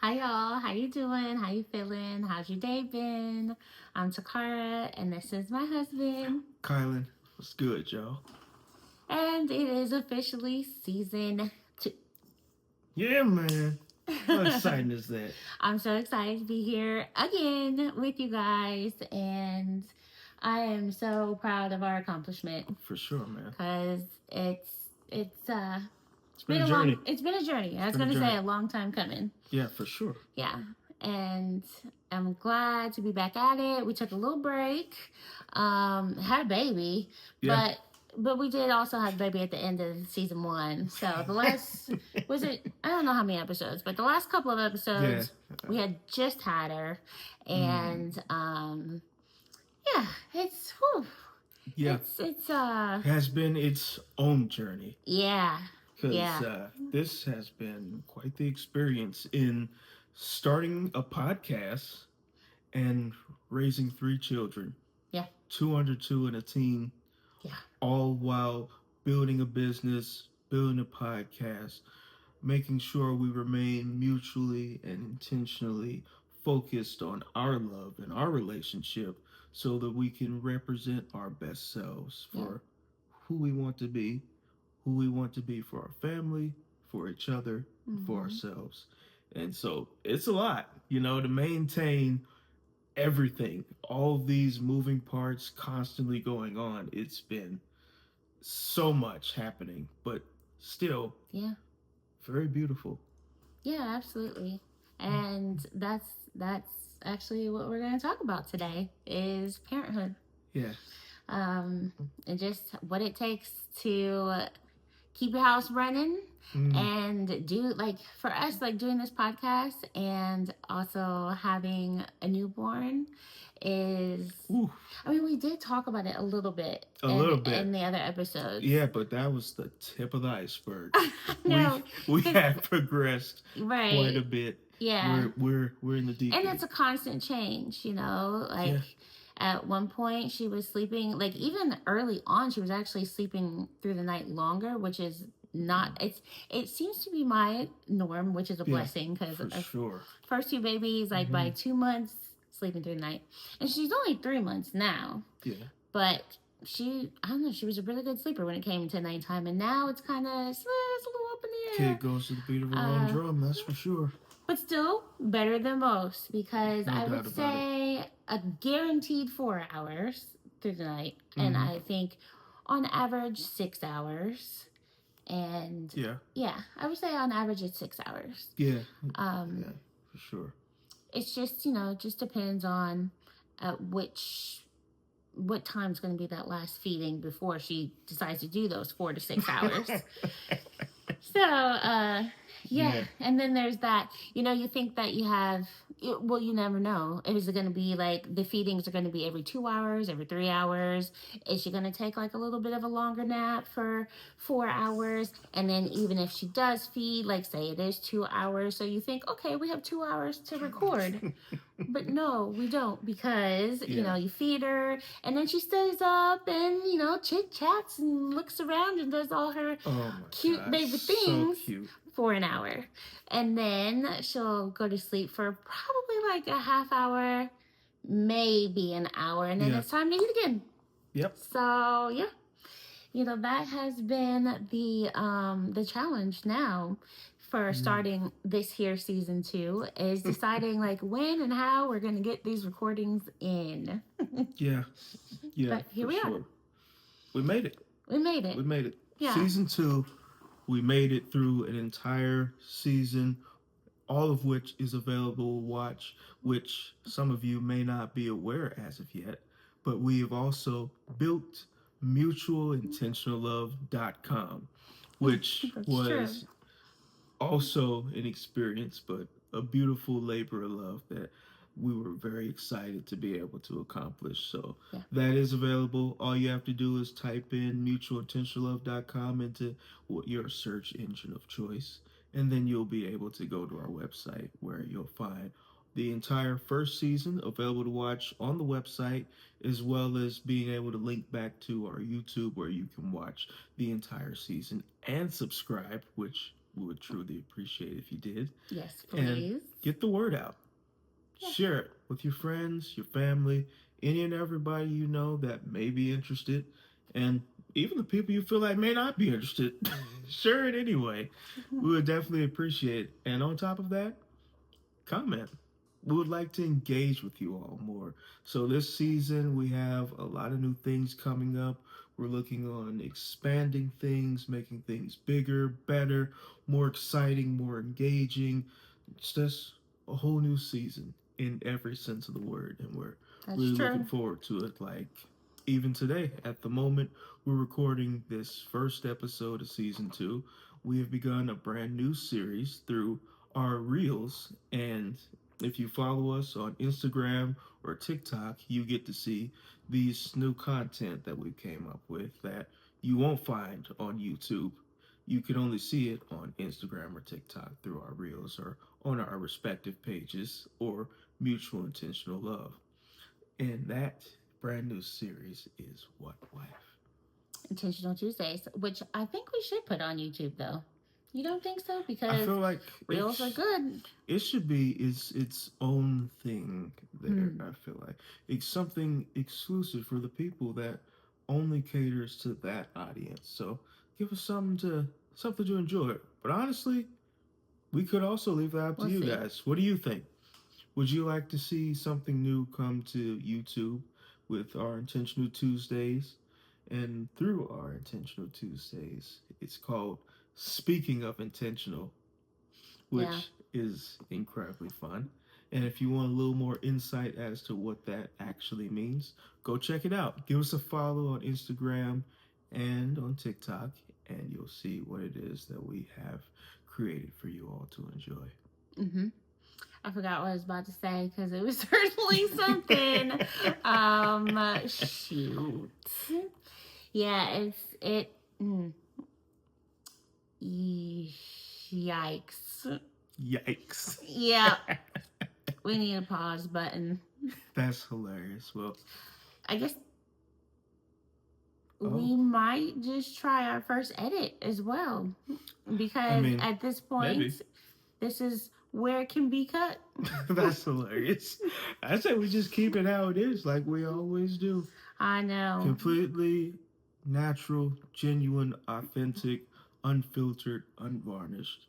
Hi y'all, how you doing? How you feeling? How's your day been? I'm Takara and this is my husband. Kylan, what's good, y'all? And it is officially season 2. Yeah, man. How exciting is that? I'm so excited to be here again with you guys and I am so proud of our accomplishment For sure, man. cuz it's It's been been a a long journey. it's been a journey. I It's was been a going to say journey. a long time coming. Yeah, for sure. Yeah. And I'm glad to be back at it. We took a little break, had a baby, Yeah. but we did also have a baby at the end of season 1. So the last was it I don't know how many episodes, but the last couple of Yeah. episodes we had just had her, and yeah, Yeah. it's Has been its own journey yeah, because yeah, this has been quite the experience in starting a podcast and raising 3 children, yeah, two under two and a teen, yeah, all while building a business, building a podcast, making sure we remain mutually and intentionally focused on our love and our relationship so that we can represent our best selves yeah. for who we want to be, who we want to be for our family, for each other, for Mm-hmm. ourselves. And so it's a lot, to maintain everything, all these moving parts constantly going on. It's been so much happening, but still Yeah. very beautiful. Yeah, absolutely. And that's actually what we're going to talk about today is parenthood. Yeah. Um, and just what it takes to keep your house running Mm. and do like for us like doing this podcast and also having a newborn is Ooh, I mean we did talk about it a little bit a in little bit. the other episodes. Yeah, but that was the tip of the iceberg. We No, we 'cause- have progressed quite a right. bit. Yeah. We're in the deep And end. it's a constant change, you know, like Yeah. at one point she was sleeping like even early on she was actually sleeping through the night longer, which is not it seems to be my norm, which is a Yeah. blessing because For sure. first 2 babies like by Mm-hmm. 2 months sleeping through the night, and she's only 3 months now, Yeah. but I don't know, she was a really good sleeper when it came to nighttime, and now it's kind of it's a little up in the air. Kid goes to the beat of her own drum. That's for sure. But still better than most because No I doubt would about it. say a guaranteed 4 hours through the night, and Mm-hmm. I think on average 6 hours. And Yeah. yeah, I would say on average it's 6 hours. Yeah. Um, Yeah. For sure. it's just it just depends on what time's going to be that last feeding before she decides to do those 4 to 6 hours. So, yeah. Yeah. And then there's that, you think that you have, well, you never know. Is it going to be like the feedings are going to be every 2 hours, every 3 hours? Is she going to take like a little bit of a longer nap for 4 hours? And then even if she does feed, like say it is 2 hours, so you think, okay, we have 2 hours to record. But no, we don't because, Yeah. you feed her and then she stays up and, chit chats and looks around and does all her Oh my cute God. baby So things cute. for an hour. And then she'll go to sleep for probably like a half hour, maybe an hour, and then Yeah. it's time to eat again. Yep. So yeah. That has been the challenge now for starting this here season 2 is deciding like when and how we're gonna get these recordings in. Yeah. Yeah. But here For we are. sure. We made it. We made it. We made it. Yeah. Season 2, we made it through an entire season, all of which is available to watch, which some of you may not be aware as of yet. But we have also built mutualintentionallove.com, which That's was true. also an experience, but a beautiful labor of love that we were very excited to be able to accomplish. So Yeah. that is available. All you have to do is type in mutualintentionallove.com into your search engine of choice, and then you'll be able to go to our website where you'll find the entire first season available to watch on the website, as well as being able to link back to our YouTube where you can watch the entire season and subscribe, which We would truly appreciate if you did. Yes, And please. get the word out. Yeah. Share it with your friends, your family, any and everybody you know that may be interested, and even the people you feel like may not be interested. Share it anyway. We would definitely appreciate it. And on top of that, comment. We would like to engage with you all more. So this season we have a lot of new things coming up. We're looking on expanding things, making things bigger, better, more exciting, more engaging. It's just a whole new season in every sense of the word, and we're That's really looking true. forward to it. Like even today, at the moment we're recording this first episode of season 2, we have begun a brand new series through our reels. And if you follow us on Instagram or TikTok, you get to see these new content that we came up with that you won't find on YouTube. You can only see it on Instagram or TikTok through our reels or on our respective pages or Mutual Intentional Love. And that brand new series is What Wife? Intentional Tuesdays, which I think we should put on YouTube though. You don't think so? I Because feel like reels are good. it should be its own thing there. Hmm. I feel like it's something exclusive for the people that only caters to that audience. So give us something to enjoy. But honestly, we could also leave that up to We'll you see. guys. What do you think? Would you like to see something new come to YouTube with our Intentional Tuesdays? And through our Intentional Tuesdays, it's called Speaking of Intentional, Yeah. which is incredibly fun. And if you want a little more insight as to what that actually means, go check it out. Give us a follow on Instagram and on TikTok, and you'll see what it is that we have created for you all to enjoy. Mm-hmm. I forgot what I was about to say because it was certainly something. Shoot. Yeah, it's it. Mm, yikes. Yikes. Yeah, we need a pause button. That's hilarious. Well, I guess oh, we might just try our first edit as well I because mean, at this maybe. point, this is where it can be cut. That's hilarious. I say we just keep it how it is, like we always do. I know. Completely natural, genuine, authentic, unfiltered, unvarnished.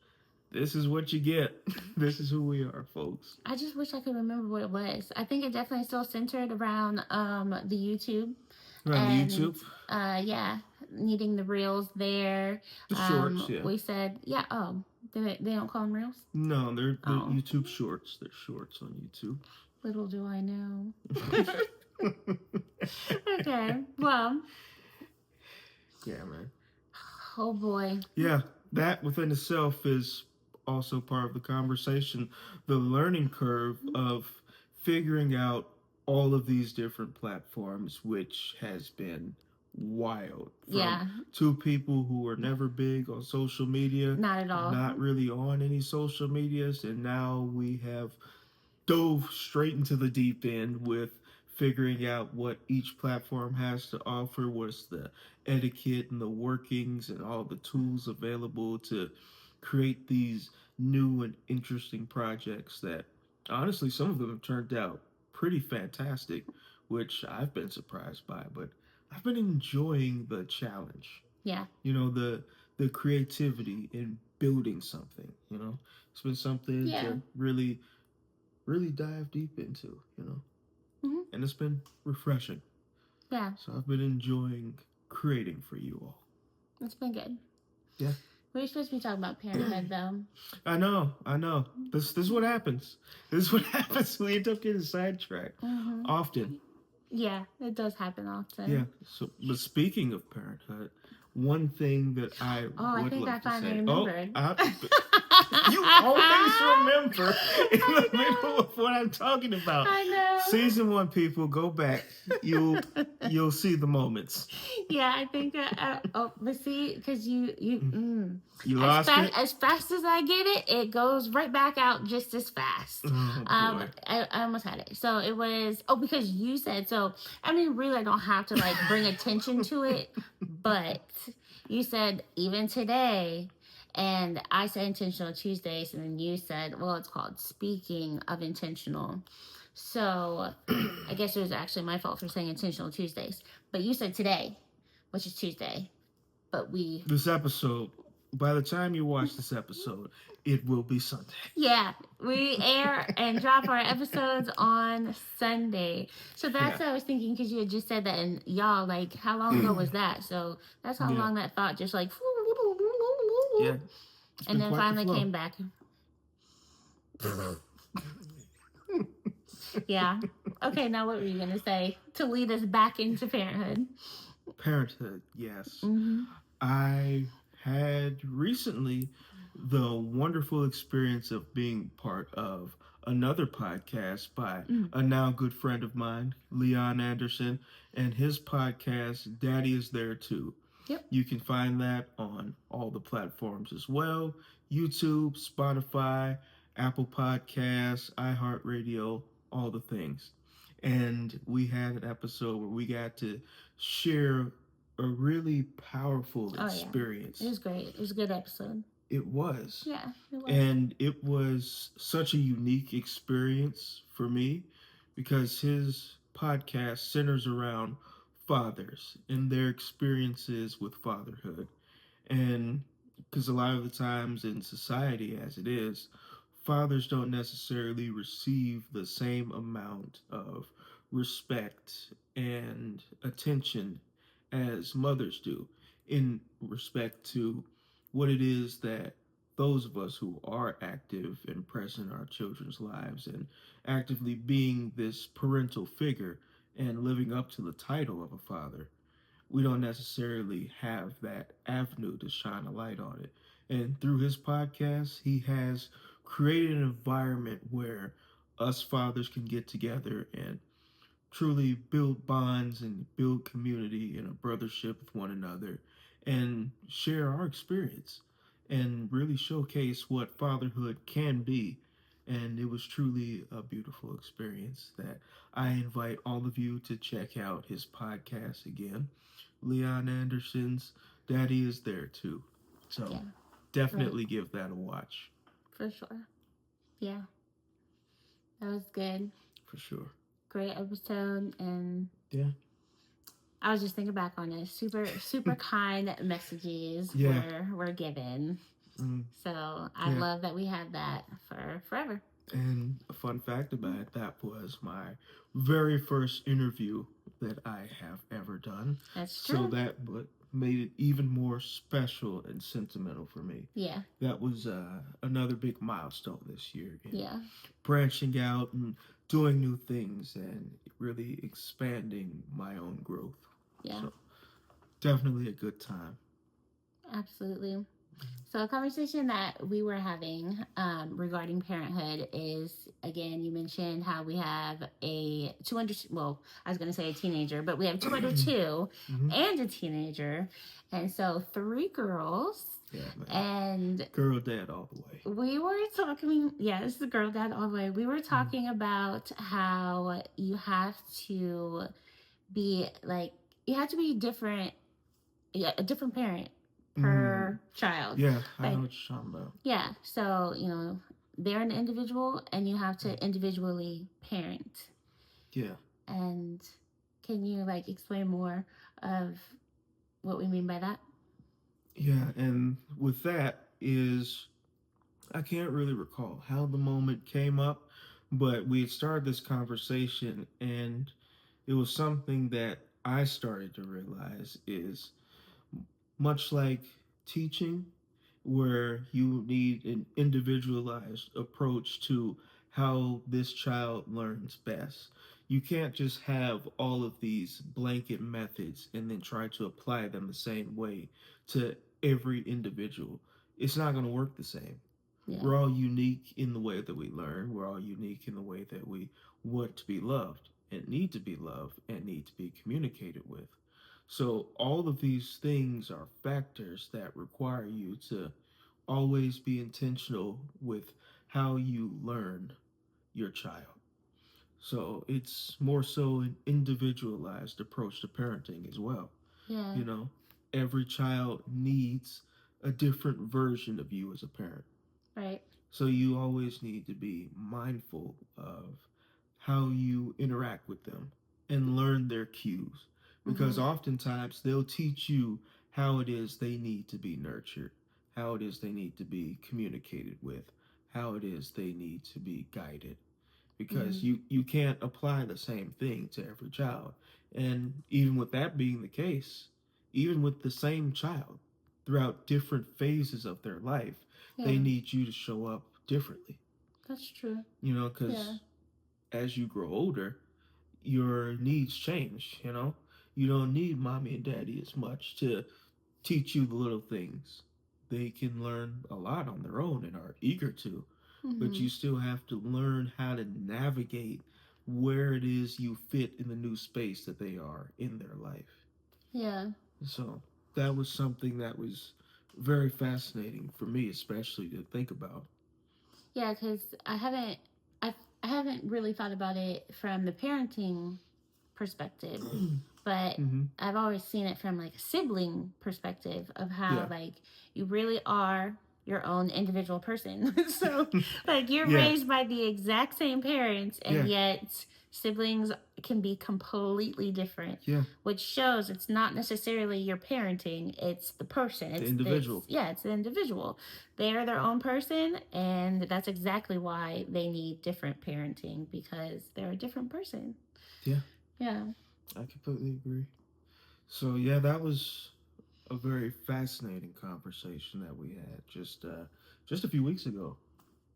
This is what you get. This is who we are, folks. I just wish I could remember what it was. I think it definitely still centered around the YouTube Around the and YouTube, yeah, needing the reels there. the shorts, yeah. We said yeah. Oh, they don't call them reels. No, they're Oh, YouTube shorts. They're shorts on YouTube. little do I know. Okay, well, Yeah, man. oh boy. Yeah, that within itself is also part of the conversation. The learning curve of figuring out all of these different platforms, which has been wild. From Yeah, two people who were never big on social media, not at all. not really on any social medias, and now we have dove straight into the deep end with figuring out what each platform has to offer, what's the etiquette and the workings and all the tools available to create these new and interesting projects that honestly some of them have turned out pretty fantastic, which I've been surprised by, but I've been enjoying the challenge. Yeah. You know, the creativity in building something, you know. It's been something Yeah. to really dive deep into, you know. Hmm. And it's been refreshing. Yeah. So I've been enjoying creating for you all. It's been good. Yeah. We're supposed to be talking about parenthood, though. I know. This is what happens. This is what happens. We end up getting sidetracked often. Yeah, it does happen often. Yeah. So, but speaking of parenthood, one thing that I would think love I to finally say. remembered. You always remember in the middle of what I'm talking about. I know. Season 1, people, go back. You'll see the moments. Yeah, I think that. But see, because you You lost it. As fast as I get it, it goes right back out just as fast. Oh, boy. I almost had it. So it was. Oh, because you said so. I mean, really, I don't have to like bring attention to it, but you said even today. And I said intentional Tuesdays, and then you said, well, it's called Speaking of Intentional. So I guess it was actually my fault for saying intentional Tuesdays. But you said today, which is Tuesday. But we, This episode, by the time you watch this episode, it will be Sunday. yeah, we air and drop our episodes on Sunday. So that's Yeah. what I was thinking because you had just said that, and y'all, like, how long ago was that? So that's how Yeah. long that thought just like, Yeah. It's and been then quite the finally flow. came back. Yeah. Okay, now what were you gonna say to lead us back into parenthood? Parenthood, yes. Mm-hmm. I had recently the wonderful experience of being part of another podcast by Mm. a now good friend of mine, Leon Anderson, and his podcast, Daddy Is There Too. Yep. You can find that on all the platforms as well: YouTube, Spotify, Apple Podcasts, iHeartRadio, all the things. And we had an episode where we got to share a really powerful Oh yeah, it experience. was great. It was a good episode. It was. Yeah, it was. And it was such a unique experience for me because his podcast centers around fathers and their experiences with fatherhood. And because a lot of the times in society, as it is, fathers don't necessarily receive the same amount of respect and attention as mothers do, in respect to what it is that those of us who are active and present in our children's lives and actively being this parental figure and living up to the title of a father, we don't necessarily have that avenue to shine a light on it. And through his podcast, he has created an environment where us fathers can get together and truly build bonds and build community and a brothership with one another and share our experience and really showcase what fatherhood can be. And it was truly a beautiful experience that I invite all of you to check out his podcast again. Leon Anderson's Daddy Is There Too. So Yeah, right. definitely give that a watch. For sure. Yeah, that was good. For sure. Great episode, and Yeah. I was just thinking back on it. Super kind messages Yeah. were given. Mm, So I yeah. love that we had that for forever. And a fun fact about it, that was my very first interview that I have ever done. That's So true. that made it even more special and sentimental for me. Yeah. That was another big milestone this year in Yeah. branching out and doing new things and really expanding my own growth. Yeah. So definitely a good time. Absolutely. So a conversation that we were having regarding parenthood is, again, you mentioned how we have a 200, well, I was going to say a teenager, but we have 202 Mhm. and a teenager. And so 3 girls. Yeah, man. And Girl dad all the way. we were talking, yeah, this is the girl dad all the way. We were talking about how you have to be like, you have to be different, yeah, a different parent per child. Yeah, I Like, know what you're talking about. yeah, so, you know, they're an individual and you have to individually parent. Yeah. And can you, like, explain more of what we mean by that? Yeah, and with that is, I can't really recall how the moment came up, but we had started this conversation, and it was something that I started to realize is much like teaching, where you need an individualized approach to how this child learns best. You can't just have all of these blanket methods and then try to apply them the same way to every individual. It's not going to work the same. Yeah. We're all unique in the way that we learn. We're all unique in the way that we want to be loved and need to be loved and need to be communicated with. So, all of these things are factors that require you to always be intentional with how you learn your child. So, it's more so an individualized approach to parenting as well. Yeah. You know, every child needs a different version of you as a parent. Right. So you always need to be mindful of how you interact with them and learn their cues. Because Mm-hmm. oftentimes they'll teach you how it is they need to be nurtured, how it is they need to be communicated with, how it is they need to be guided. Because Mm-hmm. you can't apply the same thing to every child. And even with that being the case, even with the same child, throughout different phases of their life, they Yeah, need you to show up differently. that's true. You know, Yeah. because as you grow older, your needs change. You don't need mommy and daddy as much to teach you the little things. They can learn a lot on their own and are eager to, but Mm-hmm. you still have to learn how to navigate where it is you fit in the new space that they are in their life. Yeah. So that was something that was very fascinating for me, especially to think about. Yeah, because I haven't really thought about it from the parenting perspective, but Mm-hmm. I've always seen it from like a sibling perspective of how Yeah. like you really are your own individual person. So like you're Yeah. raised by the exact same parents and Yeah. yet siblings can be completely different, Yeah. which shows it's not necessarily your parenting, it's the person. The It's this, individual. yeah, it's the individual. They are their own person, and that's exactly why they need different parenting because they're a different person. Yeah. Yeah. I completely agree. So yeah, that was a very fascinating conversation that we had just a few weeks ago.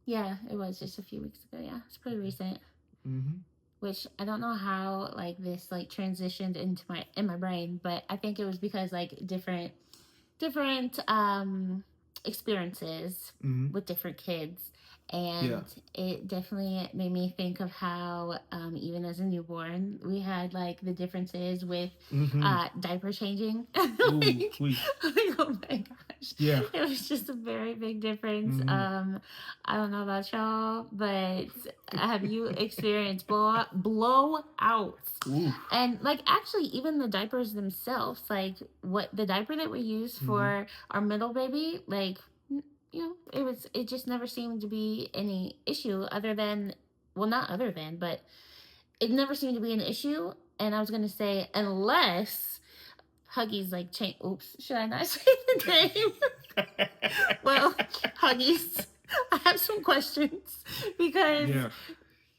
Yeah, it was just a few weeks ago. Yeah, it's pretty recent. Mm-hmm. Which I don't know how like this like transitioned into my in my brain, but I think it was because like different experiences Mm-hmm. with different kids, Yeah. and it definitely made me think of how even as a newborn we had like the differences with Mm-hmm. diaper changing. Ooh, we. Oh my gosh, Yeah. it was just a very big difference. Mm-hmm. I don't know about y'all, but have you experienced blowouts? Ooh. And like actually even the diapers themselves, like what the diaper that we use Mm-hmm. for our middle baby, like it just never seemed to be any issue other than, well, not other than, but it never seemed to be an issue. And I was gonna say unless Huggies like change. Oops, should I not say the name? Well, Huggies, I have some questions because Yeah.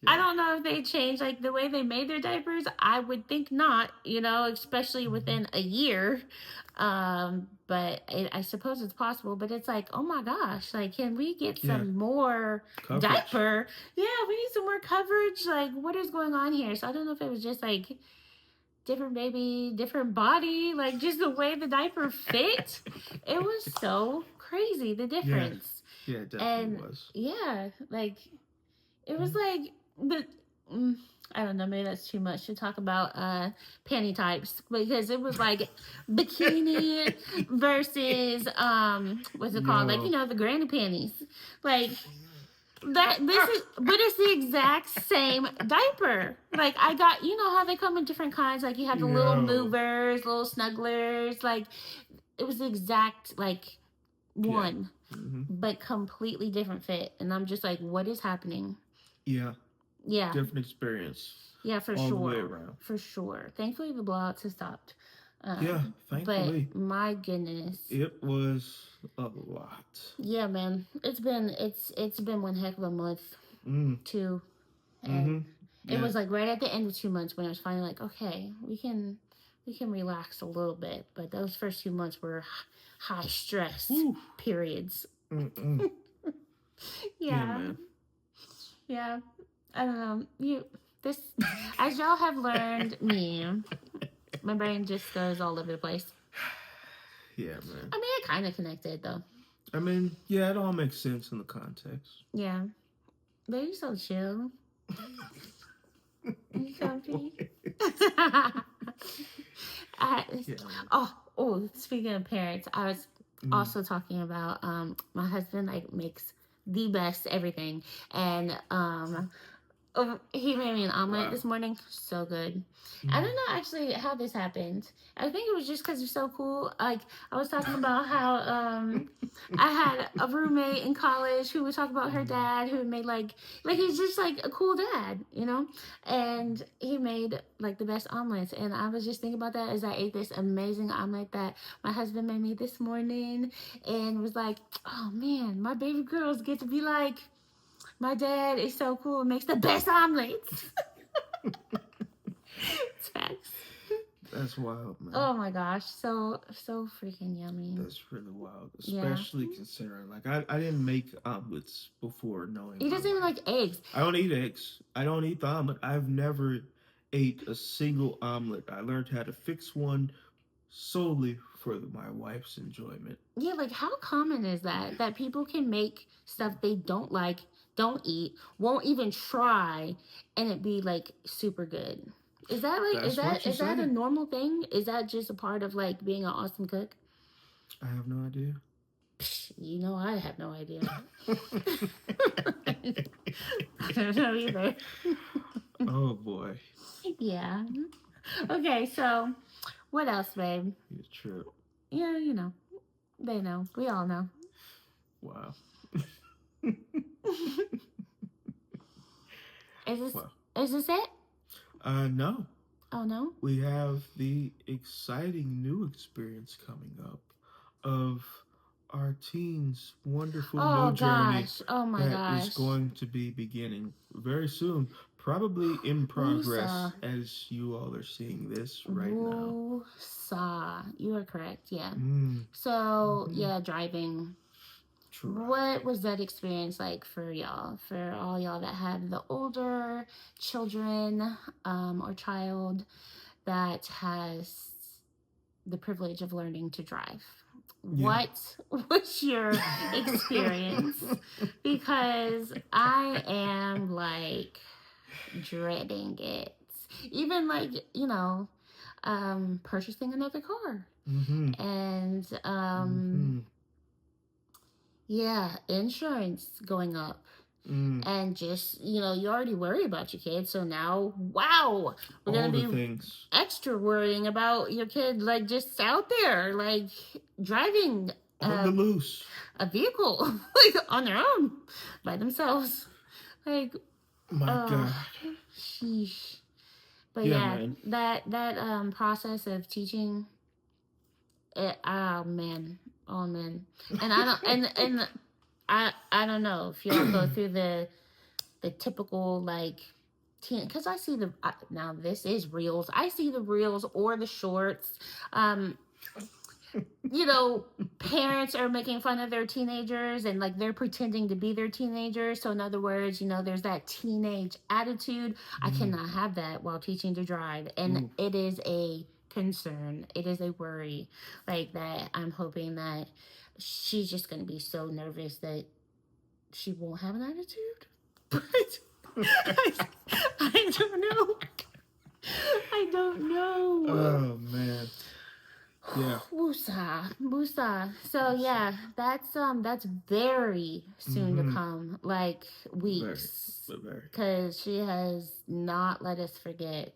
I Yeah. don't know if they changed like the way they made their diapers. I would think not, especially Mm-hmm. within a year. But I suppose it's possible. But it's like, oh my gosh, like, can we get Yeah. some more Coverage. diaper? Yeah, we need some more coverage. Like, what is going on here? So I don't know if it was just like different baby, different body, like just the way the diaper fit. It was so crazy the Yeah. difference. Yeah. It definitely And was. yeah, like it was like the mm, I don't know, maybe that's too much to talk about panty types because it was like bikini versus what's it called? Like, Yo. the granny panties. Like that this is but it's the exact same diaper. Like I got, how they come in different kinds, like you have the little Yo. movers, little snugglers, like it was the exact like Yeah. one Mm-hmm. but completely different fit, and I'm just like, what is happening? Yeah. Yeah. Different experience Yeah, for all the way sure. around. For sure. Thankfully, the blowouts have stopped. Yeah. But Thankfully, my goodness. it was a lot. Yeah, man. It's been one heck of a month, Mm. too. Mm-hmm. And it Yeah. was like right at the end of 2 months when I was finally like, okay, we can relax a little bit. But those first 2 months were high stress Woo. periods. Mm-mm. Yeah, Yeah. man. Yeah. I don't know. This as y'all have learned me, my brain just goes all over the place. Yeah, man. I mean, it kind of connected though. I mean, yeah, it all makes sense in the context. Yeah, but you're so chill. You comfy. I, Yeah. speaking of parents, I was Mm. also talking about my husband like makes the best everything, and He made me an omelet Wow. this morning. So good. I don't Mm. know actually how this happened. I think it was just because you're so cool. Like I was talking about how I had a roommate in college who would talk about her Mm. dad who made like he's just like a cool dad, you know? And he made like the best omelets. And I was just thinking about that as I ate this amazing omelet that my husband made me this morning and was like, oh man, my baby girls get to be like my dad is so cool. Makes the best omelets. It's facts. That's wild, man. Oh my gosh, so freaking yummy. That's really wild, Yeah. especially considering like I didn't make omelets before knowing He my doesn't even wife. like eggs. I don't eat eggs. I don't eat the omelet. I've never ate a single omelet. I learned how to fix one solely for my wife's enjoyment. Yeah, like how common is that? That people can make stuff they don't like, don't eat, won't even try, and it be like super good. Is that like That's what you is that a say. normal thing? Is that just a part of like being an awesome cook? I have no idea. Psh, you know, I have no idea. I don't know either. Oh boy, Yeah. Okay, so what else, babe? you trip. Yeah, you know. They know. We all know. Wow. Is this Well, is this it? no. Oh no? We have the exciting new experience coming up of our teen's wonderful new Oh journey gosh. Oh my that is gosh. going to be beginning very soon. Probably in progress Woosah. as you all are seeing this right now. Woosah. You are correct, yeah. Mm, So hmm. yeah, driving. What was that experience like for y'all? For all y'all that have the older children, or child that has the privilege of learning to drive. Yeah. What was your experience? Because I am like dreading it. Even like, purchasing another car. Mm-hmm. And Mm-hmm. yeah, insurance going up. Mm. And just, you already worry about your kids. So now, wow, we're going All to the be things. extra worrying about your kid, like just out there, like driving On the loose. a vehicle, like on their own by themselves. Like, My oh, God. sheesh. But Yeah, yeah, man. that process of teaching it, oh man, oh man. And I don't, and I don't know if y'all go through the typical like teen, because I see now this is reels. I see the reels or the shorts. Um, Parents are making fun of their teenagers and like they're pretending to be their teenagers. So in other words, there's that teenage attitude. I Mm. cannot have that while teaching to drive, and Ooh. it is a concern. It is a worry, like that. I'm hoping that she's just going to be so nervous that she won't have an attitude. But I don't know. I don't know. Oh man. Yeah. Woosah, woosah. So yeah, that's very soon to Mm-hmm. come, like Very. weeks, Very. because she has not let us forget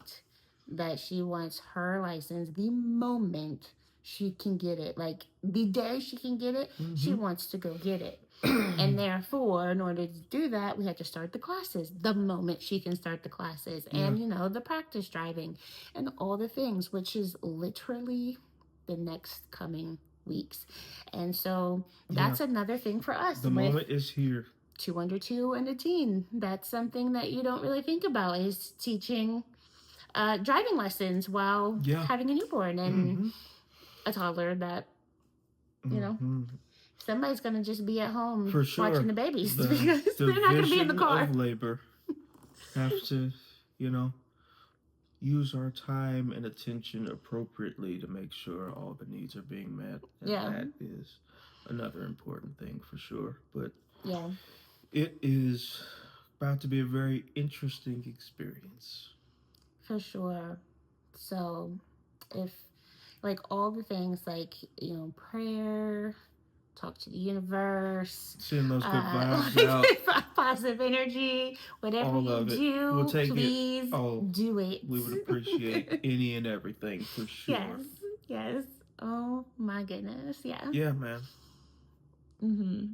that she wants her license the moment she can get it. Like the day she can get it, she Mm-hmm. wants to go get it. And therefore, in order to do that, we had to start the classes the moment she can start the classes, Yeah. and the practice driving and all the things, which is literally the next coming weeks. And so Yeah. that's another thing for us The with moment is here. two under two and a teen. That's something that you don't really think about, is teaching driving lessons while Yeah. having a newborn and Mm-hmm. a toddler that, you know, Mm-hmm. somebody's going to just be at home For watching sure. the babies The because they're not going to be in the division car. of labor have to, you know, use our time and attention appropriately to make sure all the needs are being met. And Yeah. that is another important thing for sure. But Yeah. it is about to be a very interesting experience. For sure. So if like all the things like, prayer, talk to the universe, Send those good vibes out. like positive energy. Whatever All you of it. We'll do, take it. please Oh, do it. we would appreciate any and everything for Yes, sure. yes. Oh my goodness. Yeah. Yeah, man. Mhm.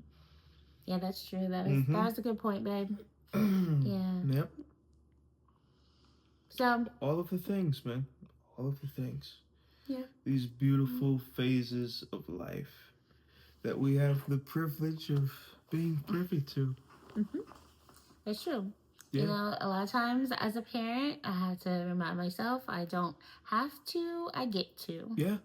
Yeah, that's true. That Mm-hmm. was a good point, babe. Yeah. Yep. So All of the things, man. All of the things. yeah. These beautiful phases of life that we have the privilege of being privy to. Mm-hmm. It's true. You Yeah. know, a lot of times as a parent, I have to remind myself I don't have to, I get to. Yeah.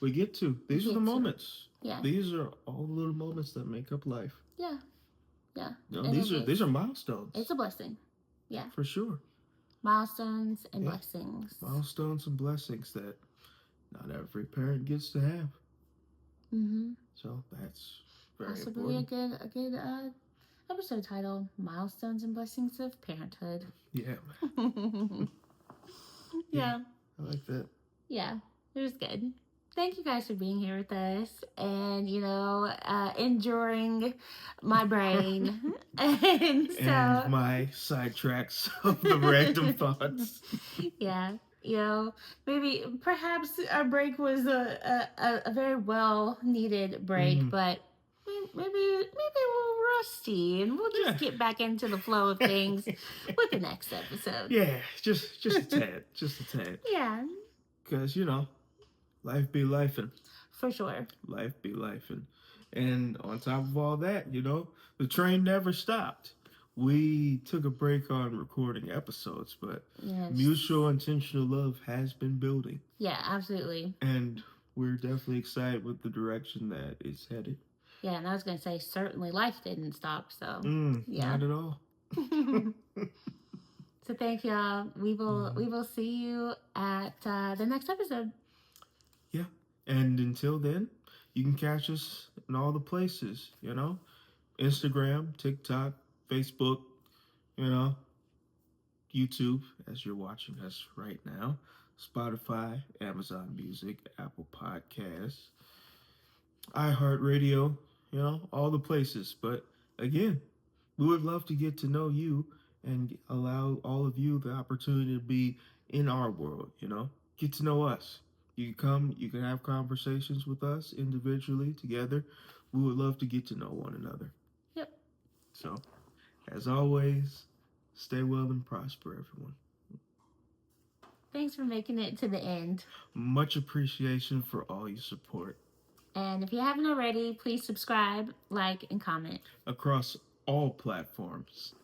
We get to. These are the Get to. moments. Yeah. These are all the little moments that make up life. Yeah. Yeah. You know, And these are milestones. it's a blessing. Yeah. For sure. Milestones and Yeah. blessings. Milestones and blessings that not every parent gets to have. Mm-hmm. So that's very Possibly important. a good episode title: Milestones and Blessings of Parenthood. Yeah. Yeah. I like that. Yeah. It was good. Thank you guys for being here with us and, you know, enduring my brain. And And so, my sidetracks of the random thoughts. yeah, you know, maybe perhaps our break was a very well needed break, but maybe we're rusty and we'll just get back into the flow of things with the next episode. Yeah, just a tad. Just a tad. Yeah. Because, you know, life be lifing. For sure. Life be lifing. And on top of all that, you know, the train never stopped. We took a break on recording episodes, but mutual intentional love has been building. Yeah, absolutely. And we're definitely excited with the direction that it's headed. Yeah, and I was going to say, certainly life didn't stop, so. Yeah. Not at all. So thank y'all. We will see you at the next episode. Yeah. And until then, you can catch us in all the places, you know? Instagram, TikTok, Facebook, you know, YouTube, as you're watching us right now, Spotify, Amazon Music, Apple Podcasts, iHeartRadio, you know, all the places. But again, we would love to get to know you and allow all of you the opportunity to be in our world, you know, get to know us. You can come, you can have conversations with us individually, together. We would love to get to know one another. Yep. So, as always, stay well and prosper, everyone. Thanks for making it to the end. Much appreciation for all your support. And if you haven't already, please subscribe, like, and comment. Across all platforms.